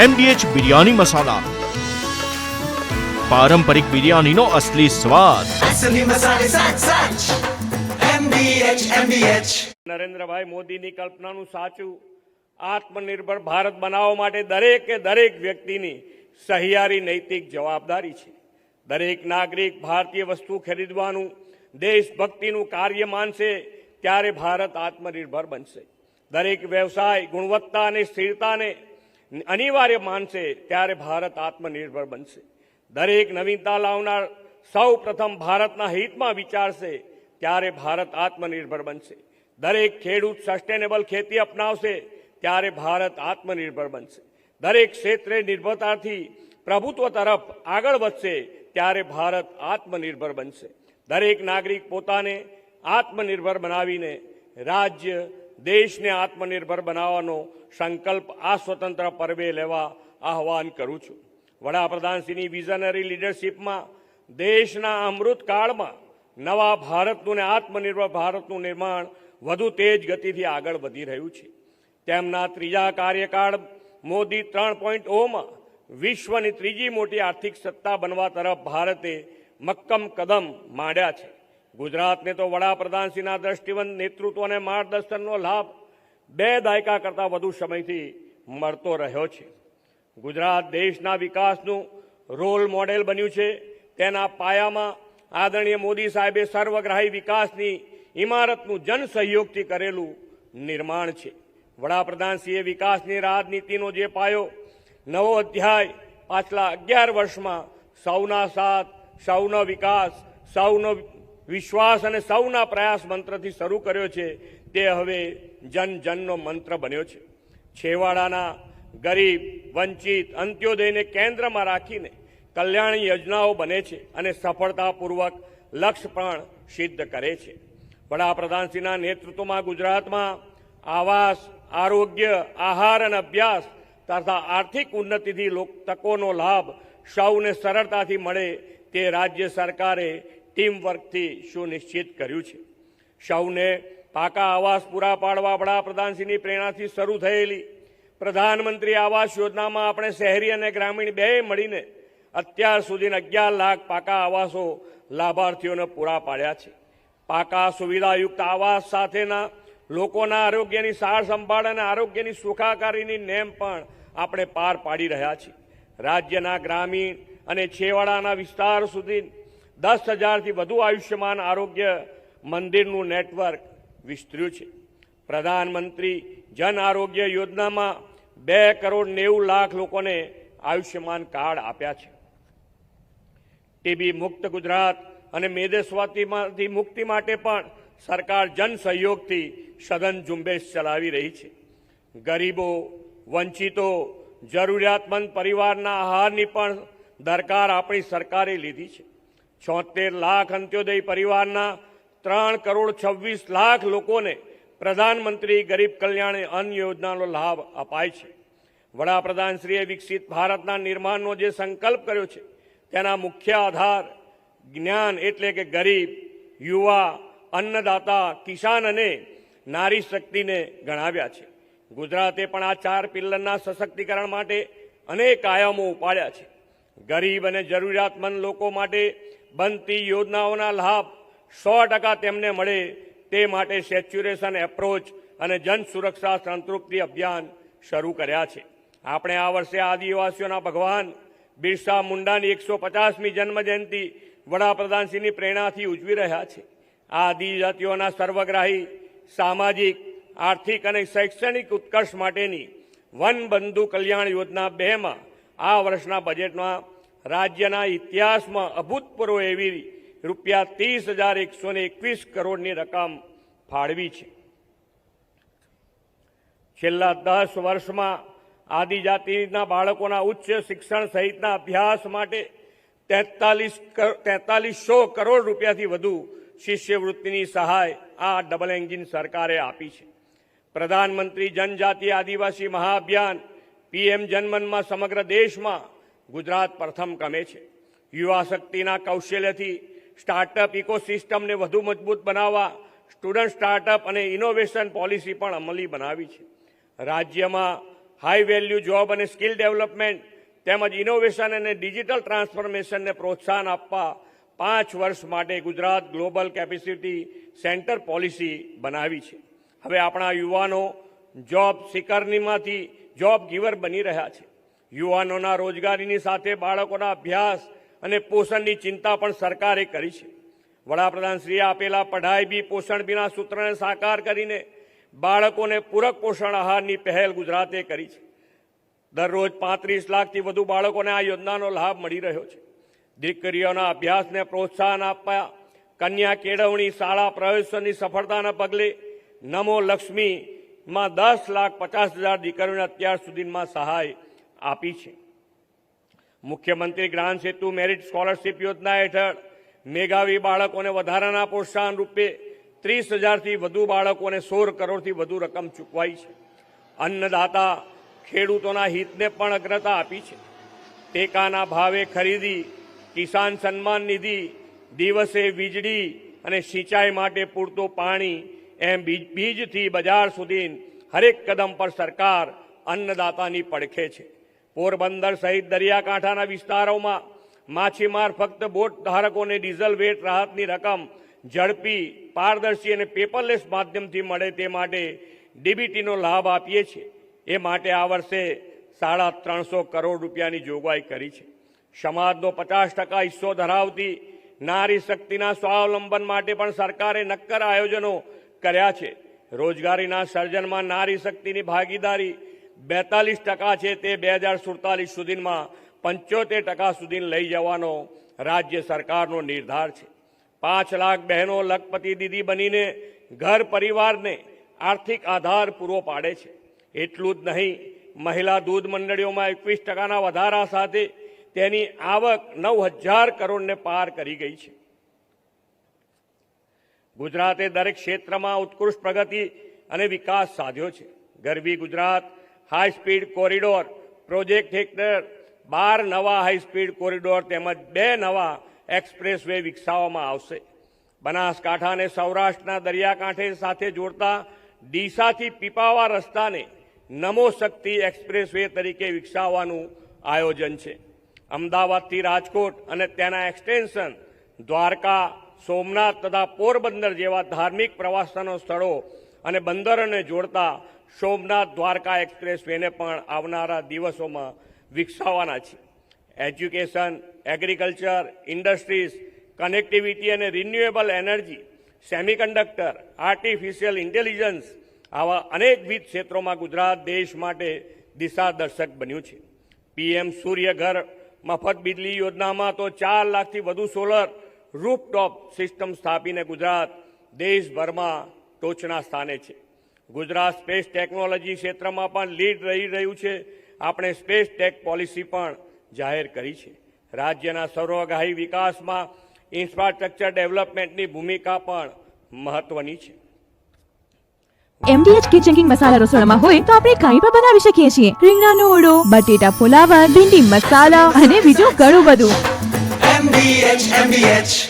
MDH biryani મસાલા, પારંપરિક બિરયાનીનો અસલી સ્વાદ. असली मसाले सच MDH નરેન્દ્રભાઈ મોદીની કલ્પનાનું સાચું આત્મનિર્ભર ભારત બનાવવા માટે દરેક વ્યક્તિની સહિયારી નૈતિક જવાબદારી છે. દરેક નાગરિક ભારતીય વસ્તુ ખરીદવાનું દેશભક્તિનું કાર્ય માનશે ત્યારે ભારત આત્મનિર્ભર બનશે. દરેક વ્યવસાય ગુણવત્તા અને સ્થિરતાને અનિવાર્ય માનશે ત્યારે ભારત આત્મનિર્ભર બનશે. દરેક નવીનતા લાવનાર સૌ પ્રથમ ભારતના હિતમાં વિચારશે ત્યારે ભારત આત્મનિર્ભર બનશે. દરેક ખેડૂત સસ્ટેનેબલ ખેતી અપનાવશે ત્યારે ભારત આત્મનિર્ભર બનશે. દરેક ક્ષેત્રે નિર્ભરતાથી પ્રભુત્વ તરફ આગળ વધશે ત્યારે ભારત આત્મનિર્ભર બનશે. દરેક નાગરિક પોતાને આત્મનિર્ભર બનાવીને રાજ્ય દેશને આત્મનિર્ભર બનાવવાનો સંકલ્પ આ સ્વતંત્ર પર્વે લેવા આહવાન કરું છું. વડાપ્રધાનશ્રીની વિઝનરી લીડરશીપમાં દેશના અમૃતકાળમાં નવા ભારતનું અને આત્મનિર્ભર ભારતનું નિર્માણ વધુ તેજ ગતિથી આગળ વધી રહ્યું છે. તેમના ત્રીજા કાર્યકાળ મોદી 3.0માં વિશ્વની ત્રીજી મોટી આર્થિક સત્તા બનવા તરફ ભારતે મક્કમ કદમ માંડ્યા છે. ગુજરાતને તો વડાપ્રધાનશ્રીના દ્રષ્ટિવંત નેતૃત્વ અને માર્ગદર્શનનો લાભ 2 દાયકા કરતાં વધુ સમયથી મળતો રહ્યો છે. ગુજરાત દેશના વિકાસનું રોલ મોડેલ બન્યું છે. તેના પાયામાં આદરણીય મોદી સાહેબે સર્વગ્રાહી વિકાસની ઇમારતનું જન સહયોગથી કરેલું નિર્માણ છે. વડાપ્રધાનશ્રીએ વિકાસની રાજનીતિનો જે પાયો નવો અધ્યાય પાછલા 11 વર્ષમાં સૌના સાથ, સૌનો વિકાસ, સૌનો વિશ્વાસ અને સૌના પ્રયાસ મંત્રથી શરૂ કર્યો છે તે હવે જન જનનો મંત્ર બન્યો છે. છેવાડાના ગરીબ, વંચિત, અંત્યોદયને કેન્દ્રમાં રાખીને કલ્યાણ યોજનાઓ બને છે અને સફળતાપૂર્વક લક્ષ્ય પણ સિદ્ધ કરે છે. વડાપ્રધાનશ્રીના નેતૃત્વમાં ગુજરાતમાં આવાસ, આરોગ્ય, આહાર અને અભ્યાસ તથા આર્થિક ઉન્નતિથી તકોનો લાભ સૌને સરળતાથી મળે તે રાજ્ય સરકારે ટીમવર્કથી સુનિશ્ચિત કર્યું છે. સૌને પાકા આવાસ પૂરા પાડવા વડાપ્રધાનશ્રીની પ્રેરણાથી શરૂ થયેલી પ્રધાનમંત્રી આવાસ યોજનામાં આપણે શહેરી અને ગ્રામીણ બે મળીને અત્યાર સુધીના 11 લાખ પાકા આવાસો લાભાર્થીઓને પૂરા પાડ્યા છે. પાકા સુવિધાયુક્ત આવાસ સાથેના લોકોના આરોગ્યની સાર સંભાળ અને આરોગ્યની સુખાકારીની નેમ પણ આપણે પાર પાડી રહ્યા છીએ. રાજ્યના ગ્રામીણ અને છેવાડાના વિસ્તાર સુધી 10,000થી વધુ આયુષ્યમાન આરોગ્ય મંદિરનું નેટવર્ક વિસ્તર્યું છે. પ્રધાનમંત્રી જન આરોગ્ય યોજનામાં 2,90,00,000 લોકોને આયુષ્યમાન કાર્ડ આપ્યા છે. ટીબી મુક્ત ગુજરાત અને મેદેસ્વાતીમાંથી મુક્તિ માટે પણ સરકાર જન સહયોગથી સઘન ઝુંબેશ ચલાવી રહી છે. ગરીબો, વંચિતો, જરૂરિયાતમંદ પરિવારના આહારની પણ દરકાર આપણી સરકારે લીધી છે. 76 લાખ અંત્યોદય પરિવારના 3,26,00,000 લોકોને પ્રધાનમંત્રી ગરીબ કલ્યાણ અન્ન યોજનાનો લાભ અપાય છે. વડાપ્રધાનશ્રીએ વિકસિત ભારતના નિર્માણનો જે સંકલ્પ કર્યો છે તેના મુખ્ય આધાર જ્ઞાન એટલે કે ગરીબ, યુવા, અન્નદાતા, કિસાન અને નારી શક્તિને ગણાવ્યા છે. ગુજરાતે પણ આ 4 પિલ્લરના સશક્તિકરણ માટે અનેક આયામો ઉપાડ્યા છે. ગરીબ અને જરૂરિયાતમંદ લોકો માટે બનતી યોજનાઓના લાભ 100% તેમને મળે તે માટે સેચ્યુરેશન એપ્રોચ અને જન સુરક્ષા સંતૃપ્તિ અભિયાન શરૂ કર્યા છે. આપણે આ વર્ષે આદિવાસીઓના ભગવાન બિરસા મુંડાની 150મી જન્મજયંતિ વડાપ્રધાનશ્રીની પ્રેરણાથી ઉજવી રહ્યા છે. આદિજાતિઓના સર્વગ્રાહી સામાજિક, આર્થિક અને શૈક્ષણિક ઉત્કર્ષ માટેની વન બંધુ કલ્યાણ યોજના 2માં આ વર્ષના બજેટમાં રાજ્યના ઇતિહાસમાં અભૂતપૂર્વ એવી રૂપિયા 30,121 કરોડની રકમ ફાળવી છે. છેલ્લા 10 વર્ષમાં આદિજાતિના બાળકોના ઉચ્ચ શિક્ષણ સહિતના અભ્યાસ માટે 4300 કરોડ રૂપિયાથી વધુ શિષ્યવૃત્તિની સહાય આ ડબલ એન્જિન સરકારે આપી છે. પ્રધાનમંત્રી જનજાતિ આદિવાસી મહાઅભિયાન PM જનમનમાં સમગ્ર દેશમાં ગુજરાત પ્રથમ ક્રમે છે. યુવા શક્તિના કૌશલ્યથી સ્ટાર્ટઅપ ઇકોસિસ્ટમને વધુ મજબૂત બનાવવા સ્ટુડન્ટ સ્ટાર્ટઅપ અને ઇનોવેશન પોલિસી પણ અમલી બનાવી છે. રાજ્યમાં હાઈ વેલ્યુ જોબ અને સ્કિલ ડેવલપમેન્ટ તેમજ ઇનોવેશન અને ડિજિટલ ટ્રાન્સફોર્મેશનને પ્રોત્સાહન આપવા 5 વર્ષ માટે Gujarat global capacity centre policy બનાવી છે. હવે આપણા યુવાનો જોબ સિકરનીમાંથી જોબ ગીવર બની રહ્યા છે. યુવાનોના રોજગારીની સાથે બાળકોના અભ્યાસ અને પોષણની ચિંતા પણ સરકારે કરી છે. વડાપ્રધાનશ્રીએ આપેલા પઢાઈ બી પોષણ બીના સૂત્રને સાકાર કરીને બાળકોને પૂરક પોષણ આહારની પહેલ ગુજરાતે કરી છે. દરરોજ 35 લાખથી વધુ બાળકોને આ યોજનાનો લાભ મળી રહ્યો છે. દીકરીઓના અભ્યાસને પ્રોત્સાહન આપવા કન્યા કેળવણી શાળા પ્રવેશોની સફળતાના પગલે નમો લક્ષ્મીમાં 10,50,000 દીકરીઓને અત્યાર સુધીમાં સહાય આપી છે. મુખ્યમંત્રી જ્ઞાન સેતુ મેરિટ સ્કોલરશીપ યોજના હેઠળ મેઘાવી બાળકોને વધારાના પ્રોત્સાહન રૂપે 30,000થી વધુ બાળકોને 16 કરોડથી વધુ રકમ ચૂકવાઈ છે. અન્નદાતા ખેડૂતોના હિતને પણ અગ્રતા આપી છે. ટેકાના ભાવે ખરીદી, કિસાન સન્માન નિધિ, દિવસે વીજળી અને સિંચાઈ માટે પૂરતું પાણી એમ બીજથી બજાર સુધી હરેક કદમ પર સરકાર અન્નદાતાની પડખે છે. પોરબંદર સહિત દરિયાકાંઠાના વિસ્તારોમાં માછીમાર ફક્ત બોટ ધારકોને ડીઝલ વેટ રાહતની રકમ ઝડપી, પારદર્શી અને પેપરલેસ માધ્યમથી મળે તે માટે ડીબીટીનો લાભ આપીએ છીએ. એ માટે આ વર્ષે 350 કરોડ રૂપિયાની જોગવાઈ કરી છે. સમાજનો 50% હિસ્સો ધરાવતી નારી શક્તિના સ્વાવલંબન માટે પણ સરકારે નક્કર આયોજનો કર્યા છે. રોજગારીના સર્જનમાં નારી શક્તિની ભાગીદારી 42% છે, તે 2047 સુધીમાં 75% સુધી લઈ જવાનો રાજ્ય સરકારનો નિર્ધાર છે. 5 લાખ બહેનો લખપતિ દીદી બનીને ઘર પરિવારને આર્થિક આધાર પૂરો પાડે છે. એટલું જ નહીં, મહિલા દૂધ મંડળીઓમાં 21%ના વધારા સાથે તેની આવક 9,000 કરોડને પાર કરી ગઈ છે. ગુજરાતે દરેક ક્ષેત્રમાં ઉત્કૃષ્ટ પ્રગતિ અને વિકાસ સાધ્યો છે. ગરવી Gujarat high speed corridor project હેઠળ 12 નવા હાઈ સ્પીડ કોરિડોર તેમજ 2 નવા એક્સપ્રેસ વે વિકસાવવામાં આવશે. બનાસકાંઠા અને સૌરાષ્ટ્રના દરિયાકાંઠે સાથે જોડતા ડીસાથી પીપાવા રસ્તાને નમો શક્તિ એક્સપ્રેસ વે તરીકે વિકસાવવાનું આયોજન છે. અમદાવાદથી રાજકોટ અને તેના એક્સટેન્શન દ્વારકા, સોમનાથ તથા પોરબંદર જેવા ધાર્મિક પ્રવાસન સ્થળો અને બંદરોને જોડતા સોમનાથ દ્વારકા એક્સપ્રેસ વેને પણ આવનારા દિવસોમાં વિકસાવવાના છે. એજ્યુકેશન, એગ્રીકલ્ચર, ઇન્ડસ્ટ્રીઝ, કનેક્ટિવિટી અને renewable energy, semiconductor, artificial intelligence આવા અનેકવિધ ક્ષેત્રોમાં ગુજરાત દેશ માટે દિશાદર્શક બન્યું છે. પીએમ સૂર્ય ઘર મફત વીજળી યોજનામાં તો 4 લાખથી વધુ સોલર રૂફટોપ સિસ્ટમ સ્થાપીને ગુજરાત દેશભરમાં ટોચના સ્થાને છે. ગુજરાત સ્પેસ ટેકનોલોજી ક્ષેત્રમાં પણ લીડ રહી રહ્યું છે. આપણે સ્પેસ ટેક પોલિસી પણ જાહેર કરી છે. રાજ્યના સર્વગ્રાહી વિકાસમાં ઇન્ફ્રાસ્ટ્રક્ચર ડેવલપમેન્ટની ભૂમિકા પણ મહત્વની છે. MDH કિચન કિંગ મસાલા રસોડામાં હોય તો આપણે કંઈ પણ બનાવી શકીએ છીએ. રીંગણાનો ઓળો, બટેટા ફુલાવર, ભીંડી મસાલા અને બીજું ઘણું બધું. MDH